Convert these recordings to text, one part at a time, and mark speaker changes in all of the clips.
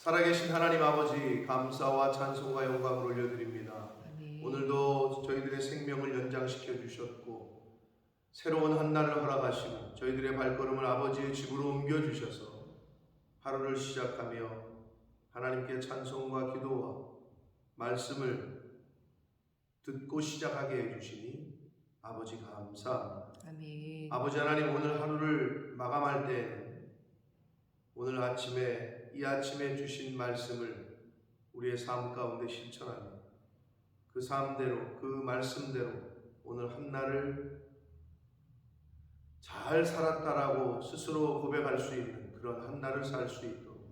Speaker 1: 살아계신 하나님 아버지, 감사와 찬송과 영광을 올려드립니다.
Speaker 2: 아멘.
Speaker 1: 오늘도 저희들의 생명을 연장시켜 주셨고 새로운 한 날을 허락하시고 저희들의 발걸음을 아버지의 집으로 옮겨주셔서 하루를 시작하며 하나님께 찬송과 기도와 말씀을 듣고 시작하게 해주시니 아버지 감사합니다.
Speaker 2: 아멘.
Speaker 1: 아버지 하나님, 오늘 하루를 마감할 때에는 오늘 아침에 이 아침에 주신 말씀을 우리의 삶 가운데 실천하며 그 삶대로 그 말씀대로 오늘 한 날을 잘 살았다라고 스스로 고백할 수 있는 그런 한 날을 살 수 있도록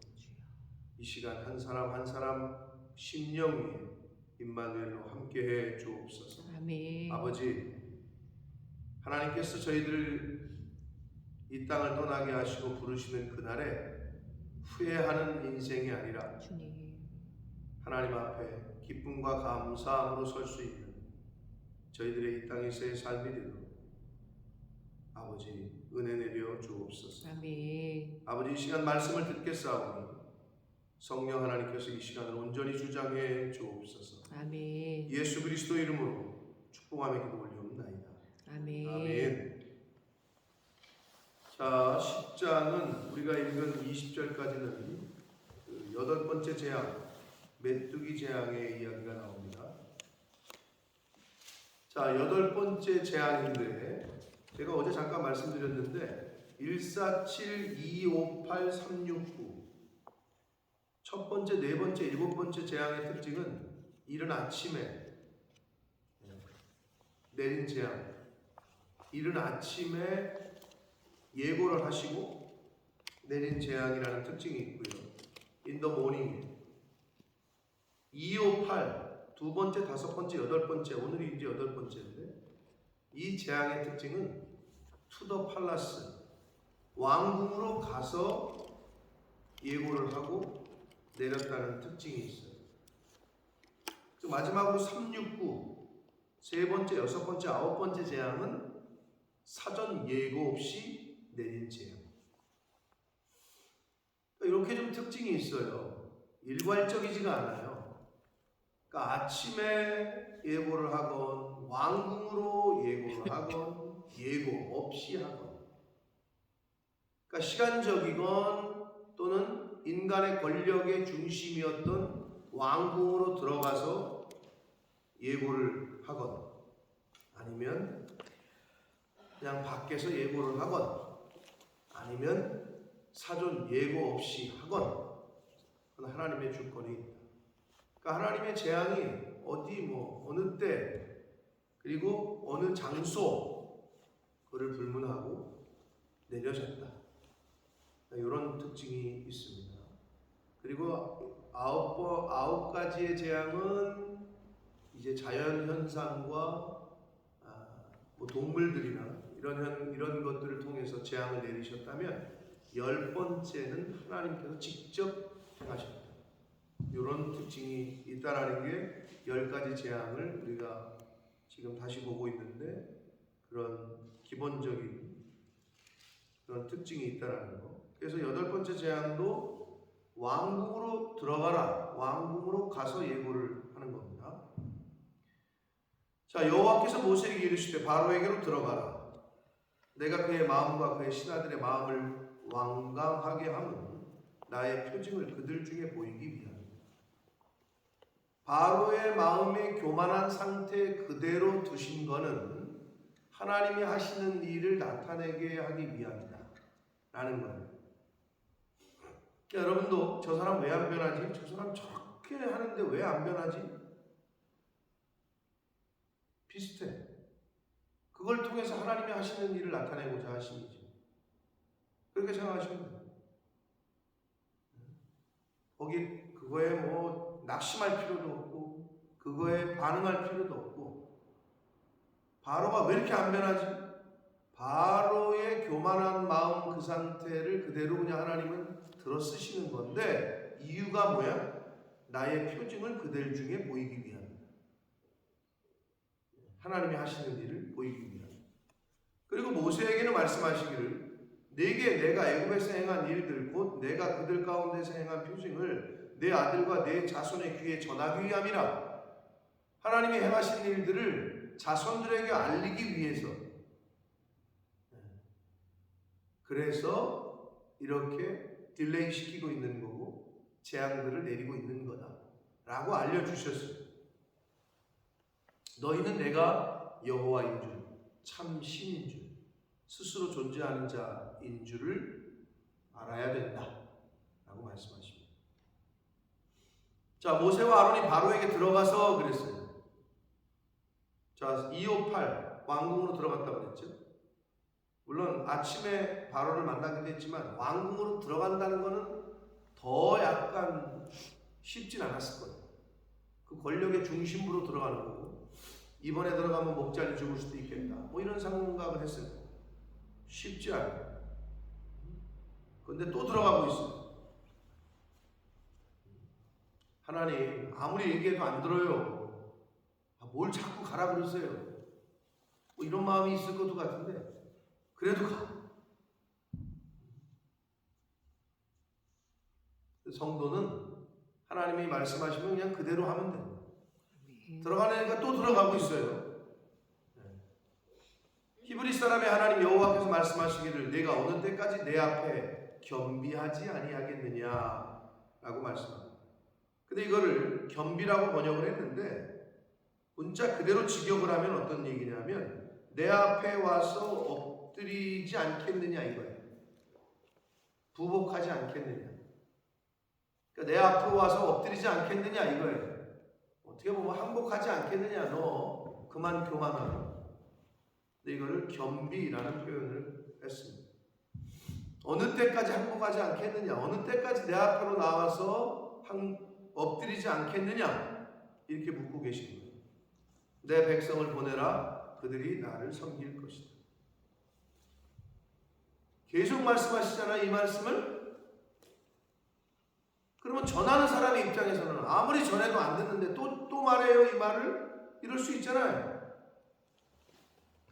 Speaker 1: 이 시간 한 사람 한 사람 심령 위에 임마누엘로 함께해 주옵소서.
Speaker 2: 아멘.
Speaker 1: 아버지, 하나님께서 저희들 이 땅을 떠나게 하시고 부르시는 그날에 후회하는 인생이 아니라
Speaker 2: 주님.
Speaker 1: 하나님 앞에 기쁨과 감사함으로 설 수 있는 저희들의 이 땅에서의 삶이 되도록 아버지 은혜 내려 주옵소서.
Speaker 2: 아멘.
Speaker 1: 아버지, 이 시간 말씀을 듣겠사오니 성령 하나님께서 이 시간을 온전히 주장해 주옵소서.
Speaker 2: 아멘.
Speaker 1: 예수 그리스도 이름으로 축복하며 기도 올리옵나이다.
Speaker 2: 아멘.
Speaker 1: 아멘. 자, 10장은 우리가 읽은 20절까지는 그 8번째 재앙, 메뚜기 재앙의 이야기가 나옵니다. 자, 8번째 재앙인데 제가 어제 잠깐 말씀드렸는데 147, 258, 369 첫 번째, 네 번째, 일곱 번째 재앙의 특징은 이른 아침에 내린 재앙, 이른 아침에 예고를 하시고 내린 재앙이라는 특징이 있고요. In the morning. 258, 두 번째, 다섯 번째, 여덟 번째, 오늘이 이제 여덟 번째인데 이 재앙의 특징은 to the palace, 왕궁으로 가서 예고를 하고 내렸다는 특징이 있어요. 그 마지막으로 369, 세 번째, 여섯 번째, 아홉 번째 재앙은 사전 예고 없이 내린 재앙. 이렇게 좀 특징이 있어요. 일괄적이지가 않아요. 그러니까 아침에 예고를 하건 왕궁으로 예고를 하건 예고 없이 하건, 그러니까 시간적이건 또는 인간의 권력의 중심이었던 왕궁으로 들어가서 예고를 하건 아니면 그냥 밖에서 예고를 하건 아니면 사전 예고 없이 하건, 그건 하나님의 주권이 있다. 그러니까 하나님의 재앙이 어디 어느 때 그리고 어느 장소 그를 불문하고 내려졌다. 이런 특징이 있습니다. 그리고 아홉 가지의 재앙은 이제 자연 현상과 동물들이나 이런 것들을 통해서 재앙을 내리셨다면 10번째는 하나님께서 직접 행하셨다. 이런 특징이 있다라는 게 10가지 재앙을 우리가 지금 다시 보고 있는데 그런 기본적인 그런 특징이 있다라는 거. 그래서 8번째 재앙도 왕궁으로 들어가라, 왕궁으로 가서 예고를 하는 겁니다. 자, 여호와께서 모세에게 이르시되 바로에게로 들어가라. 내가 그의 마음과 그의 신하들의 마음을 완강하게 함은 나의 표징을 그들 중에 보이기 위함이다. 바로의 마음의 교만한 상태 그대로 두신 것은 하나님이 하시는 일을 나타내게 하기 위함이다 라는 거예요. 그러니까 여러분도 저 사람 왜 안 변하지? 저 사람 저렇게 하는데 왜 안 변하지? 비슷해. 그걸 통해서 하나님이 하시는 일을 나타내고자 하심이죠. 그렇게 생각하시면 돼요. 거기 그거에 낙심할 필요도 없고 그거에 반응할 필요도 없고, 바로가 왜 이렇게 안 변하지? 바로의 교만한 마음 그 상태를 그대로 그냥 하나님은 들어 쓰시는 건데 이유가 뭐야? 나의 표징을 그들 중에 보이기 위함이다. 하나님이 하시는 일을 보이기 위함. 그리고 모세에게는 말씀하시기를 내게 내가 애굽에서 행한 일들 곧 내가 그들 가운데서 행한 표징을 내 아들과 내 자손의 귀에 전하기 위함이라. 하나님이 행하신 일들을 자손들에게 알리기 위해서. 그래서 이렇게 딜레이 시키고 있는 거고 재앙들을 내리고 있는 거다라고 알려주셨어요. 너희는 내가 여호와인 줄, 참 신인 줄, 스스로 존재하는 자인 줄을 알아야 된다라고 말씀하십니다. 자, 모세와 아론이 바로에게 들어가서 그랬어요. 자, 258 왕궁으로 들어갔다고 그랬죠. 물론 아침에 바로를 만나기도 했지만 왕궁으로 들어간다는 것은 더 약간 쉽진 않았을 거예요. 그 권력의 중심부로 들어가는 거고, 이번에 들어가면 목자리 죽을 수도 있겠다, 뭐 이런 생각을 했을 거예요. 쉽지 않아요. 그런데 또 들어가고 있어요. 하나님 아무리 얘기해도 안 들어요. 뭘 자꾸 가라 그러세요. 뭐 이런 마음이 있을 것도 같은데 그래도 가. 성도는 하나님이 말씀하시면 그냥 그대로 하면 됩니다. 들어가려니까 또 들어가고 있어요. 히브리 사람의 하나님 여호와께서 말씀하시기를 내가 어느 때까지 내 앞에 겸비하지 아니하겠느냐라고 말씀합니다. 근데 이거를 겸비라고 번역을 했는데 문자 그대로 직역을 하면 어떤 얘기냐면 내 앞에 와서 엎드리지 않겠느냐 이거예요. 부복하지 않겠느냐. 그러니까 내 앞으로 와서 엎드리지 않겠느냐 이거예요. 어떻게 보면 항복하지 않겠느냐, 너 그만 교만하고. 근데 이거를 겸비라는 표현을 했습니다. 어느 때까지 항복하지 않겠느냐, 어느 때까지 내 앞으로 나와서 엎드리지 않겠느냐 이렇게 묻고 계신 거예요. 내 백성을 보내라, 그들이 나를 섬길 것이다. 계속 말씀하시잖아요, 이 말씀을. 그러면 전하는 사람의 입장에서는 아무리 전해도 안 듣는데 또 말해요 이 말을? 이럴 수 있잖아요.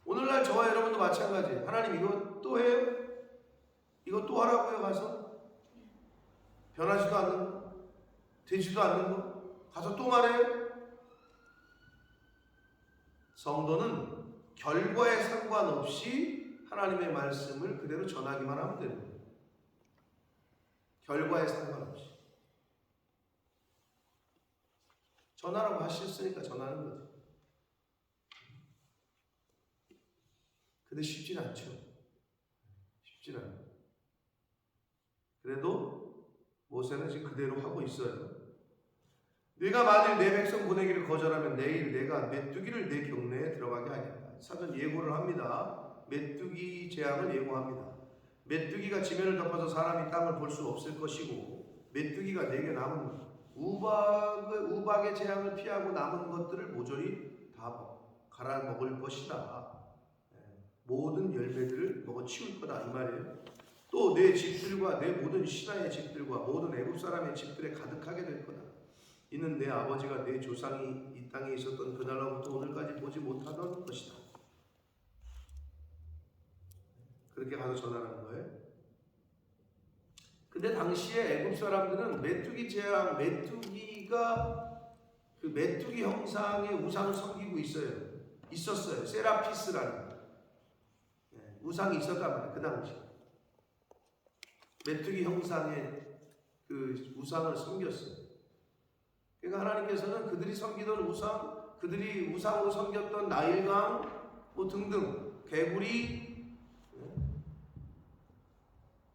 Speaker 1: 오늘날 저와 여러분도 마찬가지. 하나님 이거 또 해요? 이거 또 하라고요 가서? 변하지도 않는 거? 되지도 않는 거? 가서 또 말해요? 성도는 결과에 상관없이 하나님의 말씀을 그대로 전하기만 하면 되는 거예요. 결과에 상관없이. 전하라고 하셨으니까 전하는 거죠. 근데 쉽진 않죠. 쉽진 않아요. 그래도 모세는 지금 그대로 하고 있어요. 네가 만일 내 백성 보내기를 거절하면 내일 내가 메뚜기를 내 경내에 들어가게 하겠다. 사전 예고를 합니다. 메뚜기 재앙을 예고합니다. 메뚜기가 지면을 덮어서 사람이 땅을 볼 수 없을 것이고 메뚜기가 내게 남은 우박의 재앙을 피하고 남은 것들을 모조리 다 갈아먹을 것이다. 모든 열매들을 먹어 치울 거다 이 말이에요. 또 내 집들과 내 모든 신하의 집들과 모든 애굽 사람의 집들에 가득하게 될 거다. 이는 내 아버지가 내 조상이 이 땅에 있었던 그날로부터 오늘까지 보지 못하던 것이다. 그렇게 가서 전하는 거예요. 근데 당시에 애굽 사람들은 메뚜기 재앙, 메뚜기가 그 메뚜기 형상의 우상을 섬기고 있었어요. 세라피스라는 우상이 있었단 말이에요. 그 당시 메뚜기 형상의 그 우상을 섬겼어요. 그러니까 하나님께서는 그들이 섬기던 우상, 그들이 우상으로 섬겼던 나일강 뭐 등등 개구리,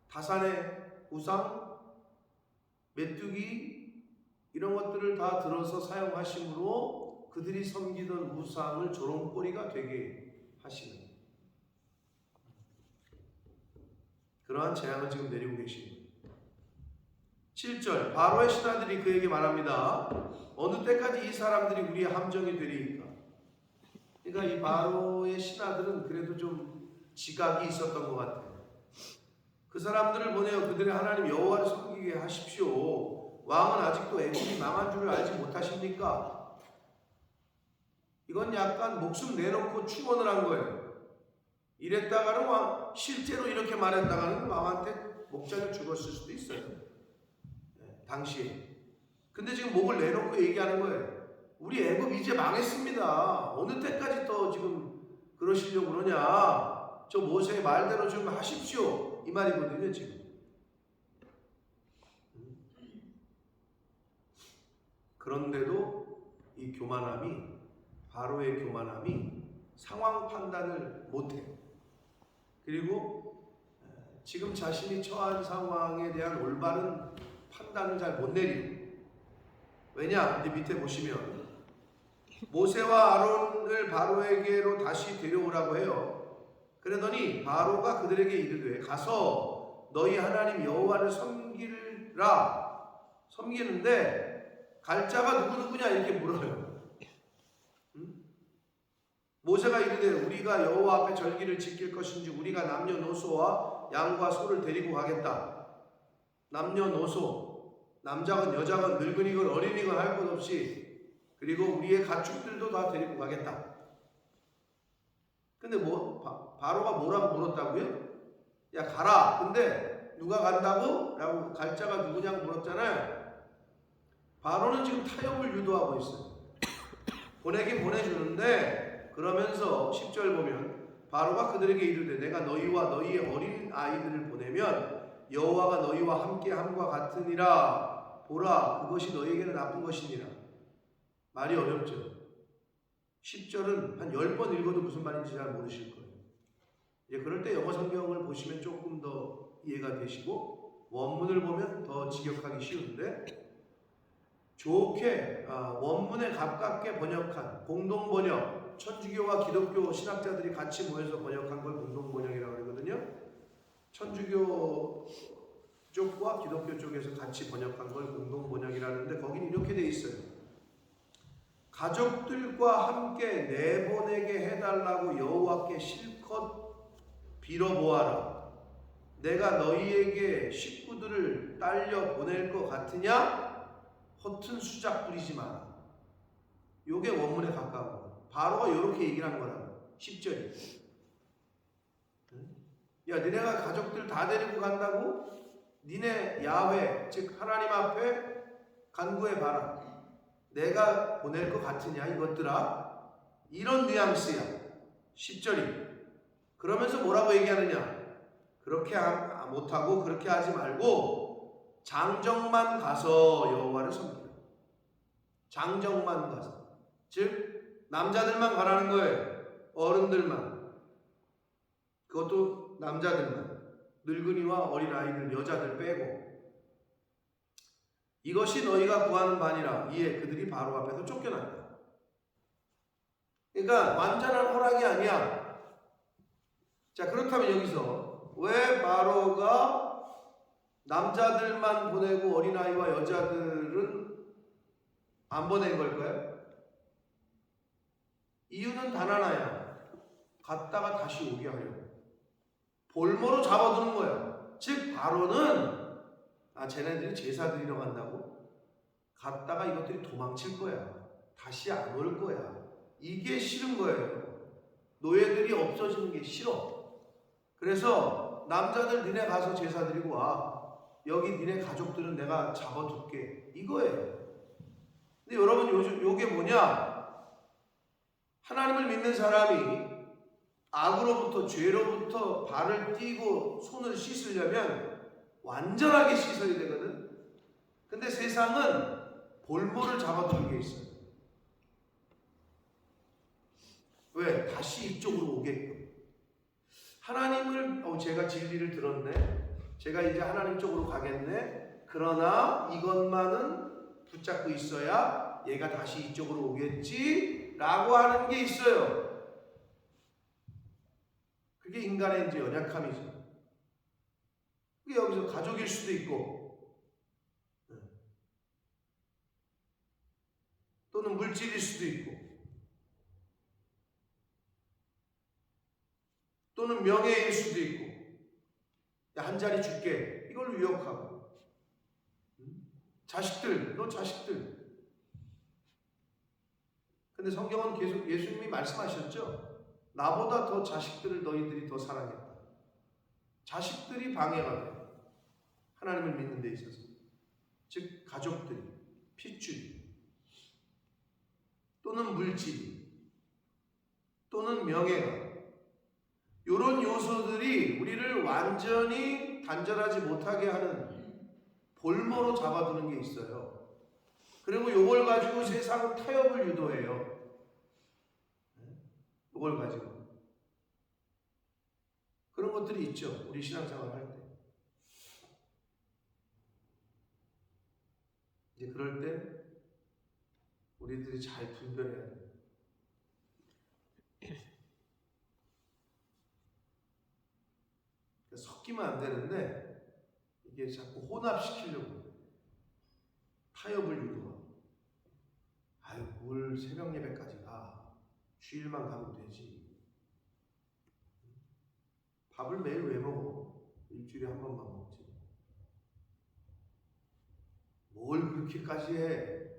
Speaker 1: 다산의 우상, 메뚜기 이런 것들을 다 들어서 사용하심으로 그들이 섬기던 우상을 조롱거리가 되게 하시는 그러한 재앙을 지금 내리고 계십니다. 7절 바로의 신하들이 그에게 말합니다. 어느 때까지 이 사람들이 우리의 함정이 되리이까? 그러니까 이 바로의 신하들은 그래도 좀 지각이 있었던 것 같아요. 그 사람들을 보내어 그들의 하나님 여호와를 섬기게 하십시오. 왕은 아직도 애굽이 망한 줄을 알지 못하십니까? 이건 약간 목숨 내놓고 축원을 한 거예요. 이랬다가는 왕, 실제로 이렇게 말했다가는 왕한테 목자를 죽었을 수도 있어요. 당시에. 근데 지금 목을 내놓고 얘기하는 거예요. 우리 애굽 이제 망했습니다. 어느 때까지 또 지금 그러시려고 그러냐. 저 모세의 말대로 좀 하십시오. 이 말이거든요, 지금. 그런데도 이 교만함이, 바로의 교만함이 상황 판단을 못해요. 그리고 지금 자신이 처한 상황에 대한 올바른 판단을 잘 못 내리고. 왜냐? 이제 밑에 보시면 모세와 아론을 바로에게로 다시 데려오라고 해요. 그러더니 바로가 그들에게 이르되 가서 너희 하나님 여호와를 섬기는데 갈 자가 누구냐 이렇게 물어요. 모세가 이르되 우리가 여호와 앞에 절기를 지킬 것인지 우리가 남녀노소와 양과 소를 데리고 가겠다. 남녀노소, 남자건 여자건 늙은이건 어린이건 할 것 없이, 그리고 우리의 가축들도 다 데리고 가겠다. 근데 바로가 뭐라고 물었다고요? 야 가라. 근데 누가 간다고? 라고 갈 자가 누구냐고 물었잖아요. 바로는 지금 타협을 유도하고 있어요. 보내긴 보내주는데, 그러면서 10절 보면 바로가 그들에게 이르되 내가 너희와 너희의 어린 아이들을 보내면 여호와가 너희와 함께 함과 같으니라. 보라, 그것이 너희에게는 나쁜 것이니라. 말이 어렵죠. 10절은 한 10번 읽어도 무슨 말인지 잘 모르실 거예요. 이제 그럴 때 영어 성경을 보시면 조금 더 이해가 되시고, 원문을 보면 더 직역하기 쉬운데, 좋게 원문에 가깝게 번역한 공동번역, 천주교와 기독교 신학자들이 같이 모여서 번역한 걸 공동번역이라고 하거든요. 천주교 쪽과 기독교 쪽에서 같이 번역한 걸 공동번역이라는데, 거긴 이렇게 돼 있어요. 가족들과 함께 내보내게 해달라고 여호와께 실컷 빌어보아라. 내가 너희에게 식구들을 딸려 보낼 것 같으냐? 허튼 수작 부리지 마라. 요게 원문에 가까운 거예요. 바로가 이렇게 얘기를 한 거라고. 10절이. 야, 니네가 가족들 다 데리고 간다고? 니네 야훼, 즉 하나님 앞에 간구해 봐라. 내가 보낼 것 같으냐 이것들아? 이런 뉘앙스야. 10절이. 그러면서 뭐라고 얘기하느냐? 그렇게 못하고 그렇게 하지 말고 장정만 가서 여호와를 섬기라. 장정만 가서. 즉 남자들만 가라는 거예요. 어른들만. 그것도 남자들만. 늙은이와 어린아이들, 여자들 빼고. 이것이 너희가 구하는 바니라. 이에 그들이 바로 앞에서 쫓겨난다. 그러니까 완전한 허락이 아니야. 자, 그렇다면 여기서 왜 바로가 남자들만 보내고 어린아이와 여자들은 안 보낸 걸까요? 이유는 단 하나야. 갔다가 다시 오게 하려고. 볼모로 잡아두는 거야. 즉 바로는 쟤네들이 제사 드리러 간다고? 갔다가 이것들이 도망칠 거야. 다시 안 올 거야. 이게 싫은 거예요. 노예들이 없어지는 게 싫어. 그래서 남자들 니네 가서 제사 드리고 와. 여기 니네 가족들은 내가 잡아둘게. 이거예요. 근데 여러분 요즘 요게 뭐냐? 하나님을 믿는 사람이 악으로부터, 죄로부터 발을 띄고 손을 씻으려면 완전하게 씻어야 되거든. 근데 세상은 볼모를 잡아두는 게 있어요. 왜? 다시 이쪽으로 오게끔. 하나님을 제가 진리를 들었네. 제가 이제 하나님 쪽으로 가겠네. 그러나 이것만은 붙잡고 있어야 얘가 다시 이쪽으로 오겠지 라고 하는 게 있어요. 그게 인간의 이제 연약함이죠. 그게 여기서 가족일 수도 있고, 또는 물질일 수도 있고, 또는 명예일 수도 있고, 야, 한 자리 줄게. 이걸 위협하고, 자식들, 너 자식들. 근데 성경은 계속 예수님이 말씀하셨죠? 나보다 더 자식들을 너희들이 더 사랑했다. 자식들이 방해가 돼. 하나님을 믿는 데 있어서. 즉 가족들이. 핏줄이 또는 물질이 또는 명예가 이런 요소들이 우리를 완전히 단절하지 못하게 하는 볼모로 잡아두는 게 있어요. 그리고 이걸 가지고 세상은 타협을 유도해요. 이걸 가지고 그런 것들이 있죠. 우리 신앙생활 할 때. 이제 그럴 때 우리들이 잘 분별해야 돼요. 섞이면 안 되는데 이게 자꾸 혼합시키려고 타협을 유도하고 아유 뭘 새벽 예배까지 가 주일만 가면 되지 밥을 매일 왜 먹어 일주일에 한 번만 먹지 뭘 그렇게까지 해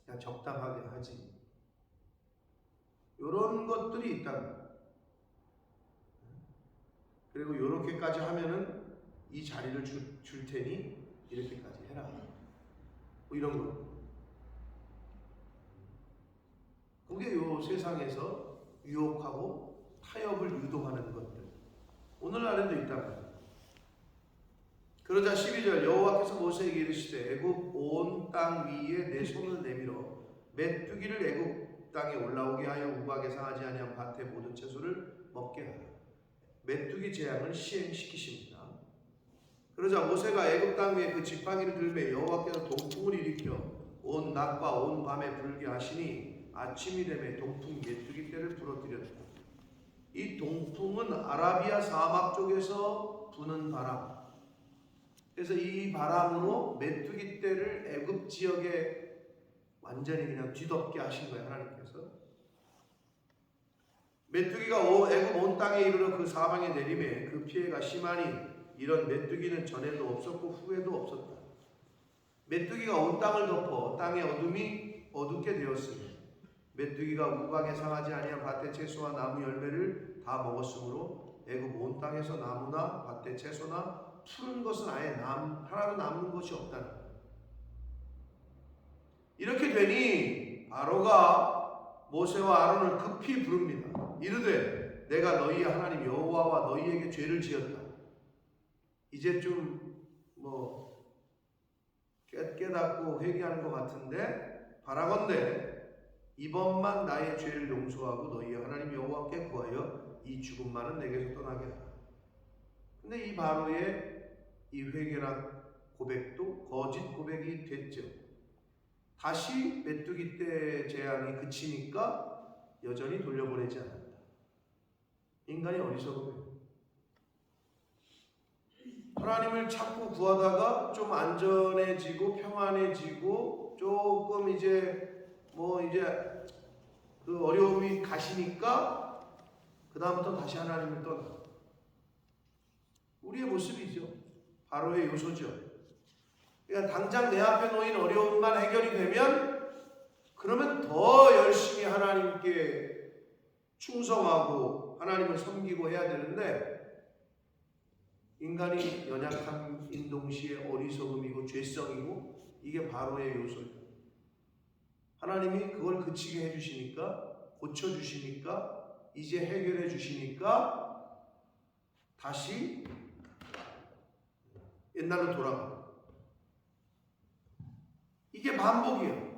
Speaker 1: 그냥 적당하게 하지 이런 것들이 있다. 그리고 이렇게까지 하면은 이 자리를 줄 테니 이렇게까지 해라. 뭐 이런 거. 그게 요 세상에서 유혹하고 타협을 유도하는 것들. 오늘날에도 있다. 그러자 12절 여호와께서 모세에게 이르시되 애굽 온 땅 위에 내 손을 내밀어 메뚜기를 애굽 땅에 올라오게 하여 우박에 상하지 아니한 밭의 모든 채소를 먹게 하라. 메뚜기 재앙을 시행시키십니다. 그러자 모세가 애굽 땅 위에 그 지팡이를 들매 여호와께서 동풍을 일으켜 온 낮과 온 밤에 불게 하시니 아침이 되매 동풍 메뚜기 떼를 부러뜨렸다. 이 동풍은 아라비아 사막 쪽에서 부는 바람. 그래서 이 바람으로 메뚜기 떼를 애굽 지역에 완전히 그냥 뒤덮게 하신 거예요. 하나님께서. 메뚜기가 애굽 온 땅에 이르러 그 사방에 내림에 그 피해가 심하니 이런 메뚜기는 전에도 없었고 후에도 없었다. 메뚜기가 온 땅을 덮어 땅의 어둠이 어둡게 되었으며 메뚜기가 우박에 상하지 아니한 밭의 채소와 나무 열매를 다 먹었으므로 애굽 온 땅에서 나무나 밭의 채소나 푸른 것은 아예 하나도 남는 것이 없다는 거예요. 이렇게 되니 바로가 모세와 아론을 급히 부릅니다. 이르되 내가 너희의 하나님 여호와와 너희에게 죄를 지었다. 이제 좀 깨닫고 회개하는 것 같은데 바라건대 이번만 나의 죄를 용서하고 너희의 하나님 여호와께 구하여 이 죽음만은 내게서 떠나게 하라. 근데 이 바로의 이 회개랑 고백도 거짓 고백이 됐죠. 다시 메뚜기 떼 재앙이 그치니까 여전히 돌려보내지 않았다. 인간이 어리석어요. 하나님을 찾고 구하다가 좀 안전해지고 평안해지고 조금 이제 그 어려움이 가시니까 그 다음부터 다시 하나님을 떠나. 우리의 모습이죠. 바로의 요소죠. 그러니까 당장 내 앞에 놓인 어려움만 해결이 되면 그러면 더 열심히 하나님께 충성하고 하나님을 섬기고 해야 되는데 인간이 연약함인 동시에 어리석음이고 죄성이고 이게 바로의 요소예요. 하나님이 그걸 그치게 해주시니까 고쳐주시니까 이제 해결해 주시니까 다시 옛날로 돌아가. 이게 반복이에요.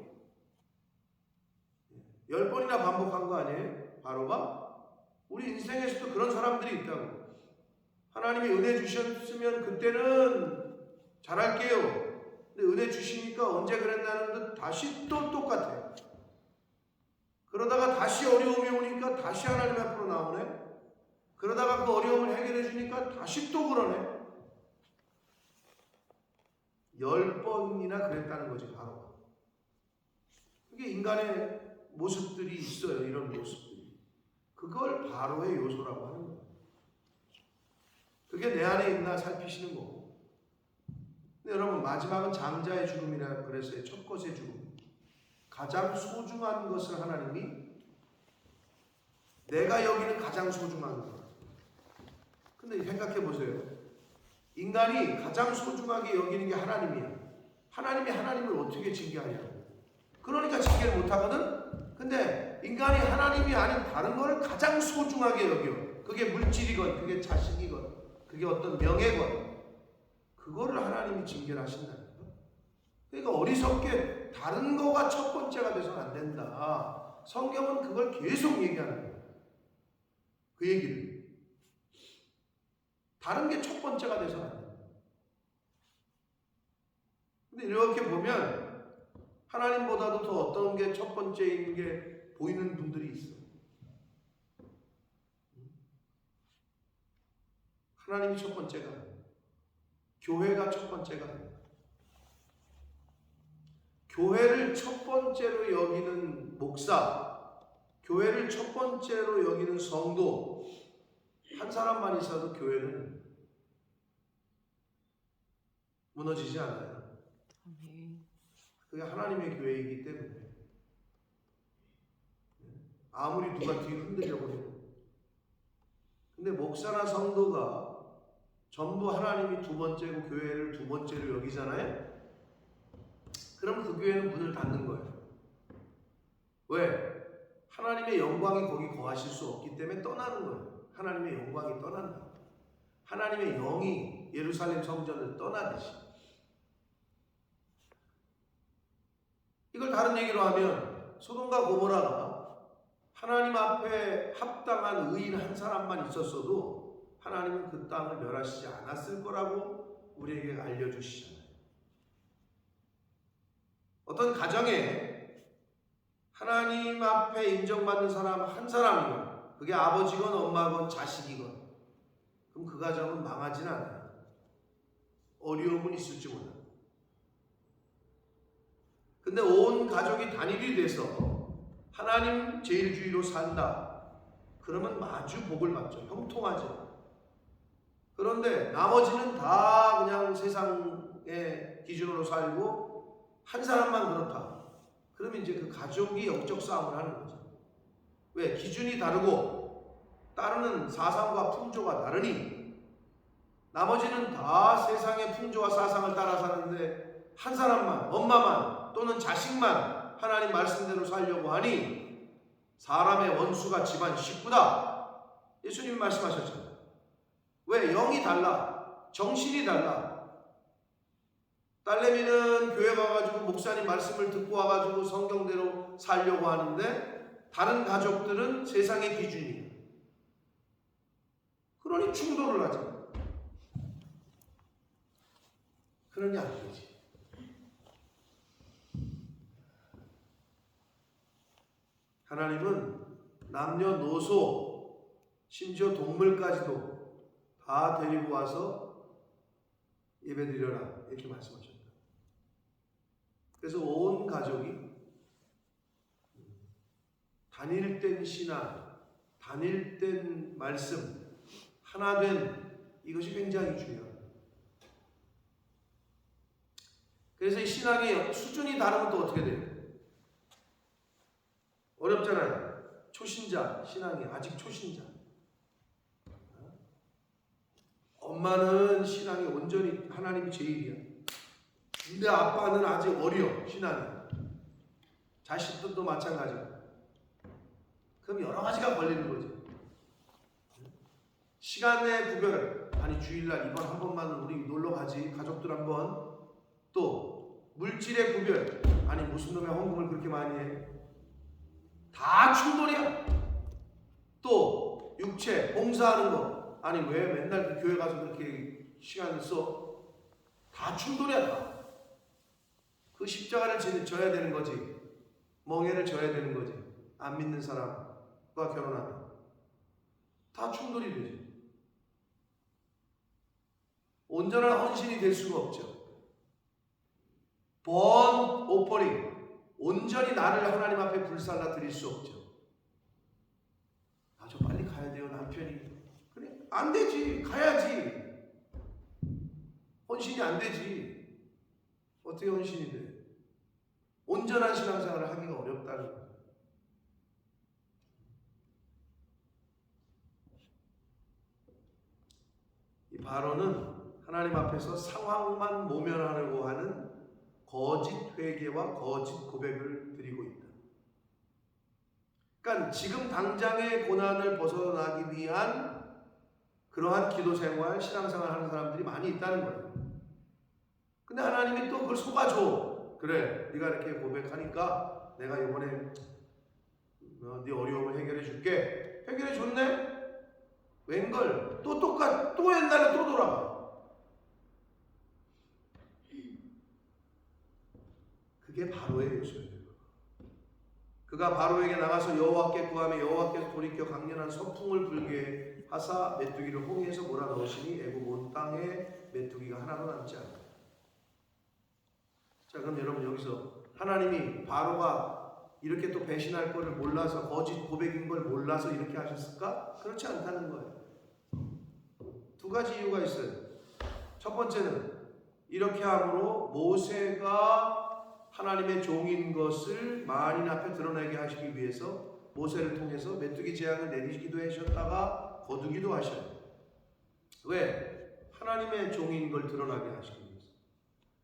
Speaker 1: 10번이나 반복한 거 아니에요? 바로가? 우리 인생에서도 그런 사람들이 있다고. 하나님이 은혜 주셨으면 그때는 잘할게요. 근데 은혜 주시니까 언제 그랬나는 듯 다시 또 똑같아요. 그러다가 다시 어려움이 오니까 다시 하나님 앞으로 나오네. 그러다가 그 어려움을 해결해 주니까 다시 또 그러네. 10번이나 그랬다는 거지 바로. 그게 인간의 모습들이 있어요. 이런 모습들이. 그걸 바로의 요소라고 하는 거예요. 그게 내 안에 있나 살피시는 거고. 근데 여러분 마지막은 장자의 죽음이라 그랬어요. 첫 것의 죽음. 가장 소중한 것을 하나님이 내가 여기는 가장 소중한 것. 근데 생각해 보세요. 인간이 가장 소중하게 여기는 게 하나님이야. 하나님이 하나님을 어떻게 징계하냐고. 그러니까 징계를 못하거든. 근데 인간이 하나님이 아닌 다른 걸 가장 소중하게 여겨. 그게 물질이건 그게 자식이건 그게 어떤 명예건 그거를 하나님이 징계를 하신다는 거. 그러니까 어리석게 다른 거가 첫 번째가 돼서는 안 된다. 성경은 그걸 계속 얘기하는 거예요. 그 얘기를. 다른 게 첫 번째가 돼서는 안 된다. 근데 이렇게 보면 하나님보다도 더 어떤 게 첫 번째인 게 보이는 분들이 있어. 하나님이 첫 번째가 아니야. 교회가 첫 번째가 아니야. 교회를 첫 번째로 여기는 목사, 교회를 첫 번째로 여기는 성도, 한 사람만 있어도 교회는 무너지지 않아요. 그게 하나님의 교회이기 때문에. 아무리 누가 뒤 흔들려고 해도. 근데 목사나 성도가 전부 하나님이 두 번째고 교회를 두 번째로 여기잖아요. 그럼 그 교회는 문을 닫는 거예요. 왜? 하나님의 영광이 거기 거하실 수 없기 때문에 떠나는 거예요. 하나님의 영광이 떠난다. 하나님의 영이 예루살렘 성전을 떠나듯이. 이걸 다른 얘기로 하면 소돔과 고모라가 하나님 앞에 합당한 의인 한 사람만 있었어도 하나님은 그 땅을 멸하시지 않았을 거라고 우리에게 알려주시잖아요. 어떤 가정에 하나님 앞에 인정받는 사람 한 사람이건 그게 아버지건 엄마건 자식이건 그럼 그 가정은 망하진 않아요. 어려움은 있을지 몰라요. 근데 온 가족이 단일이 돼서 하나님 제일주의로 산다. 그러면 마주 복을 받죠. 형통하죠. 그런데 나머지는 다 그냥 세상의 기준으로 살고 한 사람만 그렇다. 그러면 이제 그 가족이 영적 싸움을 하는 거죠. 왜? 기준이 다르고 따르는 사상과 풍조가 다르니 나머지는 다 세상의 풍조와 사상을 따라 사는데 한 사람만, 엄마만 또는 자식만 하나님 말씀대로 살려고 하니 사람의 원수가 집안 식구다. 예수님이 말씀하셨잖아요. 왜? 영이 달라. 정신이 달라. 딸내미는 교회 가가지고 목사님 말씀을 듣고 와가지고 성경대로 살려고 하는데 다른 가족들은 세상의 기준이에요. 그러니 충돌을 하죠. 그러니 안 되지. 하나님은 남녀노소 심지어 동물까지도 다 데리고 와서 예배드려라 이렇게 말씀하셨다. 그래서 온 가족이 단일된 신앙, 단일된 말씀, 하나 된 이것이 굉장히 중요합니다. 그래서 이 신앙의 수준이 다르면 또 어떻게 돼요? 어렵잖아요. 초신자, 신앙이 아직 초신자. 엄마는 신앙이 온전히 하나님이 제일이야. 근데 아빠는 아직 어려, 신앙이. 자식들도 마찬가지고. 그럼 여러 가지가 걸리는 거죠. 시간의 구별, 아니 주일날 이번 한 번만 우리 놀러 가지, 가족들 한 번. 또 물질의 구별, 아니 무슨 놈의 헌금을 그렇게 많이 해. 다 충돌이야. 또 육체, 봉사하는 거, 아니 왜 맨날 교회 가서 그렇게 시간을 써? 다 충돌이야. 다. 그 십자가를 져야 되는 거지. 멍에를 져야 되는 거지. 안 믿는 사람과 결혼하면 다 충돌이 되지. 온전한 헌신이 될 수가 없죠. 번 오퍼링, 온전히 나를 하나님 앞에 불살라 드릴 수 없죠. 아, 저 빨리 가야 돼요, 남편이. 그래, 안 되지. 가야지. 헌신이 안 되지. 어떻게 헌신이 돼? 온전한 신앙생활을 하기가 어렵다는 거예요. 이 바로는 하나님 앞에서 상황만 모면하려고 하는 거짓 회개와 거짓 고백을 드리고 있다. 그러니까 지금 당장의 고난을 벗어나기 위한 그러한 기도 생활, 신앙생활 하는 사람들이 많이 있다는 거예요. 근데 하나님이 또 그걸 속아줘. 그래, 네가 이렇게 고백하니까 내가 이번에 네 어려움을 해결해 줄게. 해결해 줬네? 웬걸? 또 옛날에 또 돌아가. 그게 바로의 요소예요. 그가 바로에게 나가서 여호와께 구하며 여호와께서 돌이켜 강렬한 서풍을 불게 하사 메뚜기를 홍해에서 몰아넣으시니 애굽 온 땅에 메뚜기가 하나도 남지 않았다. 자, 그럼 여러분 여기서 하나님이 바로가 이렇게 또 배신할 거를 몰라서 거짓 고백인 걸 몰라서 이렇게 하셨을까? 그렇지 않다는 거예요. 두 가지 이유가 있어요. 첫 번째는 이렇게 함으로 모세가 하나님의 종인 것을 만인 앞에 드러내게 하시기 위해서 모세를 통해서 메뚜기 재앙을 내리기도 하셨다가 거두기도 하셔요. 왜? 하나님의 종인 걸 드러나게 하시기 위해서.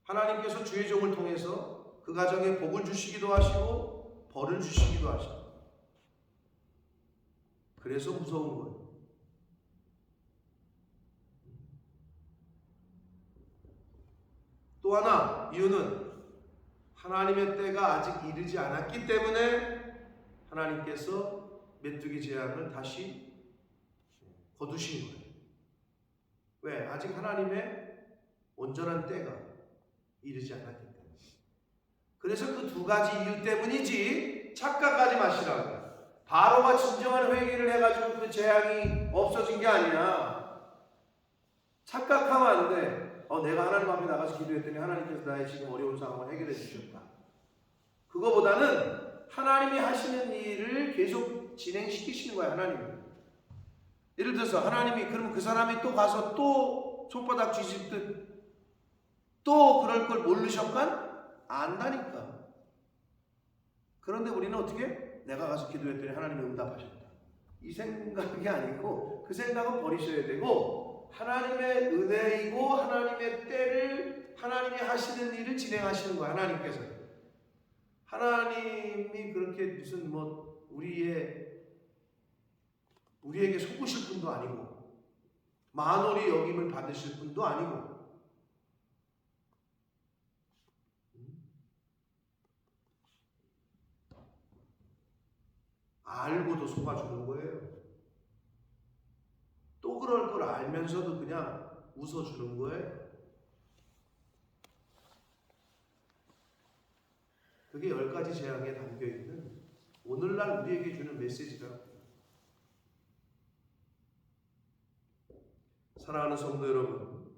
Speaker 1: 하나님께서 주의 종을 통해서 그 가정에 복을 주시기도 하시고 벌을 주시기도 하시고. 그래서 무서운 거예요. 또 하나 이유는 하나님의 때가 아직 이르지 않았기 때문에 하나님께서 메뚜기 재앙을 다시 거두신 거예요. 왜? 아직 하나님의 온전한 때가 이르지 않았기 때문에. 그래서 그 두 가지 이유 때문이지 착각하지 마시라고. 바로가 진정한 회개를 해가지고 그 재앙이 없어진 게 아니야. 착각하면 안 돼. 내가 하나님 앞에 나가서 기도했더니 하나님께서 나의 지금 어려운 상황을 해결해 주셨다. 그거보다는 하나님이 하시는 일을 계속 진행시키시는 거야, 하나님이. 예를 들어서 하나님이 그러면 그 사람이 또 가서 또 손바닥 뒤집듯 또 그럴 걸 모르셨간? 안다니까. 그런데 우리는 어떻게? 내가 가서 기도했더니 하나님이 응답하셨다. 이 생각이 아니고 그 생각은 버리셔야 되고 하나님의 은혜이고 하나님의 때를 하나님이 하시는 일을 진행하시는 거야. 하나님께서. 하나님이 그렇게 무슨 우리에게 속으실 분도 아니고 만월이 여김을 받으실 분도 아니고 알고도 속아주는 거예요. 또 그럴 걸 알면서도 그냥 웃어주는 거예요. 그게 10가지 재앙에 담겨있는 오늘날 우리에게 주는 메시지라고. 사랑하는 성도 여러분,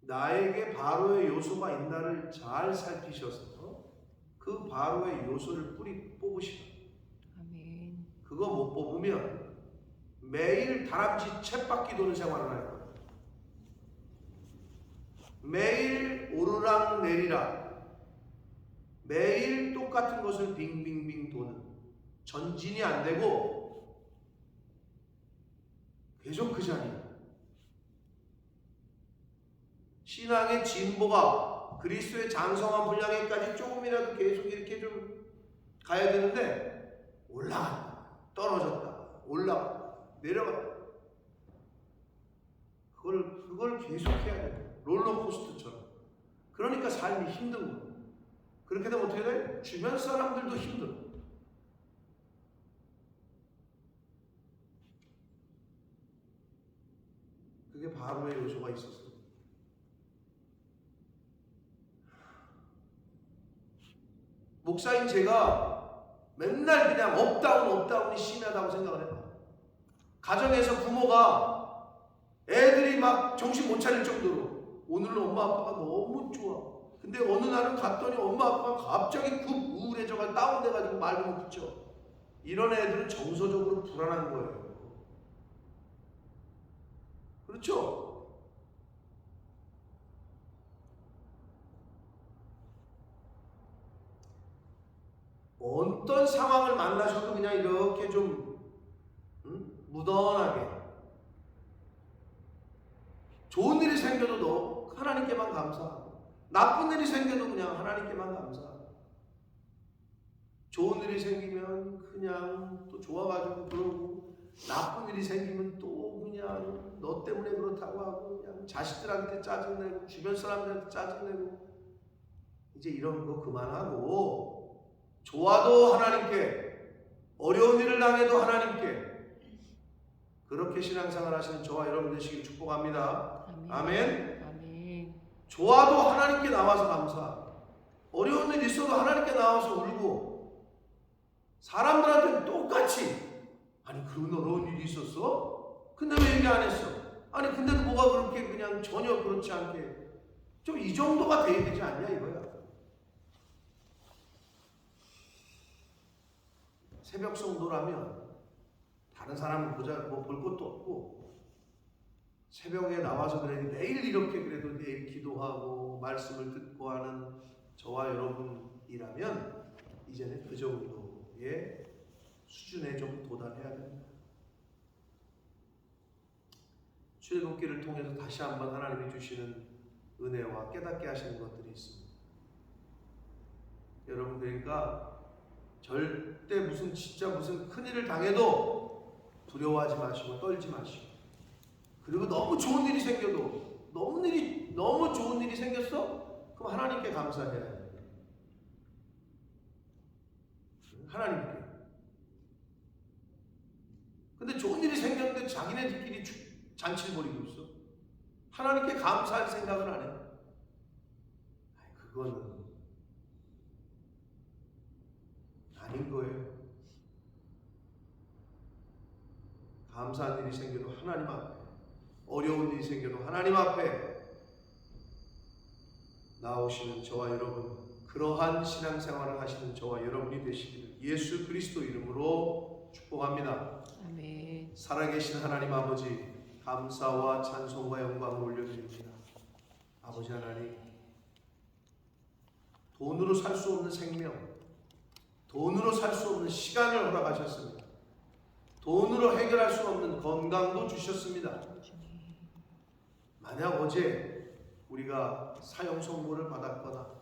Speaker 1: 나에게 바로의 요소가 있나를 잘 살피셔서 그 바로의 요소를 뽑으시라. 아멘. 그거 못 뽑으면 매일 다람쥐 쳇바퀴 도는 생활을 할 거예요. 매일 오르락 내리락, 매일 똑같은 것을 빙빙빙 도는, 전진이 안 되고 계속 그 자리. 신앙의 진보가 그리스도의 장성한 분량에까지 조금이라도 계속 이렇게 좀 가야 되는데 올라갔다 떨어졌다 올라갔다 내려갔다. 그걸 계속 해야 돼요. 롤러코스터처럼. 그러니까 삶이 힘든 거예요. 그렇게 되면 어떻게 돼? 주변 사람들도 힘들어. 그게 바로의 요소가 있었어요. 목사인 제가 맨날 그냥 업다운이 심하다고 생각을 해요. 가정에서 부모가 애들이 막 정신 못 차릴 정도로 오늘은 엄마 아빠가 너무 좋아. 근데 어느 날은 갔더니 엄마 아빠가 갑자기 급 우울해져가지고 다운돼가지고 말도 못 붙여. 이런 애들은 정서적으로 불안한 거예요. 그렇죠? 어떤 상황을 만나셔도 그냥 이렇게 좀 무던하게 좋은 일이 생겨도 너 하나님께만 감사하고 나쁜 일이 생겨도 그냥 하나님께만 감사하고, 좋은 일이 생기면 그냥 또 좋아가지고 그러고, 나쁜 일이 생기면 또 그냥 너 때문에 그렇다고 하고, 그냥 자식들한테 짜증내고 주변 사람들한테 짜증내고, 이제 이런 거 그만하고, 좋아도 하나님께, 어려운 일을 당해도 하나님께, 그렇게 신앙생활 하시는 저와 여러분 되시길 축복합니다. 아멘.
Speaker 2: 아멘.
Speaker 1: 좋아도 하나님께 나와서 감사하고, 어려운 일 있어도 하나님께 나와서 울고, 사람들한테는 똑같이, 아니 그런 어려운 일이 있었어? 근데 왜 얘기 안 했어? 아니 근데도 뭐가 그렇게 그냥 전혀 그렇지 않게, 좀 이 정도가 돼야 되지 않냐 이거야. 새벽 성도라면 다른 사람은 뭐 볼 것도 없고, 새벽에 나와서 그래 매일 이렇게 그래도 매일 기도하고 말씀을 듣고 하는 저와 여러분이라면 이제는 그 정도의 수준에 좀 도달해야 됩니다. 출애굽기를 통해서 다시 한번 하나님이 주시는 은혜와 깨닫게 하시는 것들이 있습니다. 여러분, 그러니까 절대 진짜 무슨 큰일을 당해도 두려워하지 마시고 떨지 마시고, 그리고 너무 좋은 일이 생겨도, 너무 좋은 일이 생겼어? 그럼 하나님께 감사해야 해요. 하나님께. 근데 좋은 일이 생겼는데 자기네들끼리 잔치를 벌이고 있어. 하나님께 감사할 생각을 안 해. 그거는 아닌 거예요. 감사한 일이 생겨도 하나님 앞에, 어려운 일이 생겨도 하나님 앞에 나오시는 저와 여러분, 그러한 신앙생활을 하시는 저와 여러분이 되시기를 예수 그리스도 이름으로 축복합니다.
Speaker 2: 아멘.
Speaker 1: 살아계신 하나님 아버지, 감사와 찬송과 영광을 올려드립니다. 아버지 하나님, 돈으로 살 수 없는 생명, 돈으로 살 수 없는 시간을 허락하셨습니다. 돈으로 해결할 수 없는 건강도 주셨습니다. 만약 어제 우리가 사형 선고를 받았거나,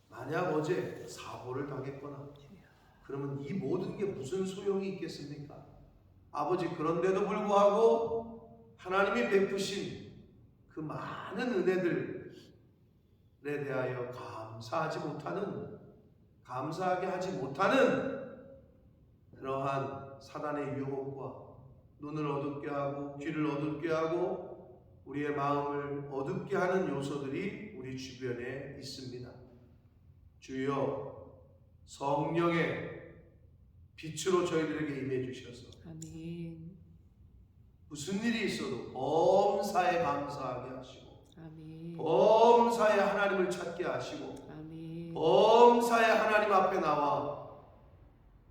Speaker 1: 만약 어제 사고를 당했거나, 그러면 이 모든 게 무슨 소용이 있겠습니까? 아버지, 그런데도 불구하고 하나님이 베푸신 그 많은 은혜들에 대하여 감사하게 하지 못하는 그러한 사단의 유혹과 눈을 어둡게 하고 귀를 어둡게 하고 우리의 마음을 어둡게 하는 요소들이 우리 주변에 있습니다. 주여, 성령의 빛으로 저희들에게 임해 주셔서
Speaker 2: 아멘.
Speaker 1: 무슨 일이 있어도 범사에 감사하게 하시고,
Speaker 2: 아멘.
Speaker 1: 범사에 하나님을 찾게 하시고,
Speaker 2: 아멘.
Speaker 1: 범사에 하나님 앞에 나와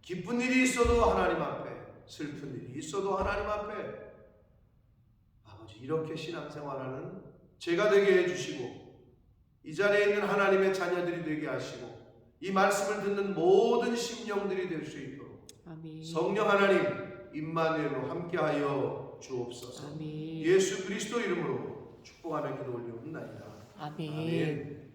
Speaker 1: 기쁜 일이 있어도 하나님 앞에, 슬픈 일이 있어도 하나님 앞에, 아버지, 이렇게 신앙생활하는 제가 되게 해주시고, 이 자리에 있는 하나님의 자녀들이 되게 하시고, 이 말씀을 듣는 모든 심령들이 될 수 있도록
Speaker 2: 아멘.
Speaker 1: 성령 하나님 임마누엘로 함께하여 주옵소서.
Speaker 2: 아멘.
Speaker 1: 예수 그리스도 이름으로 축복하며 기도 올리옵나이다.
Speaker 2: 아멘.
Speaker 1: 아멘.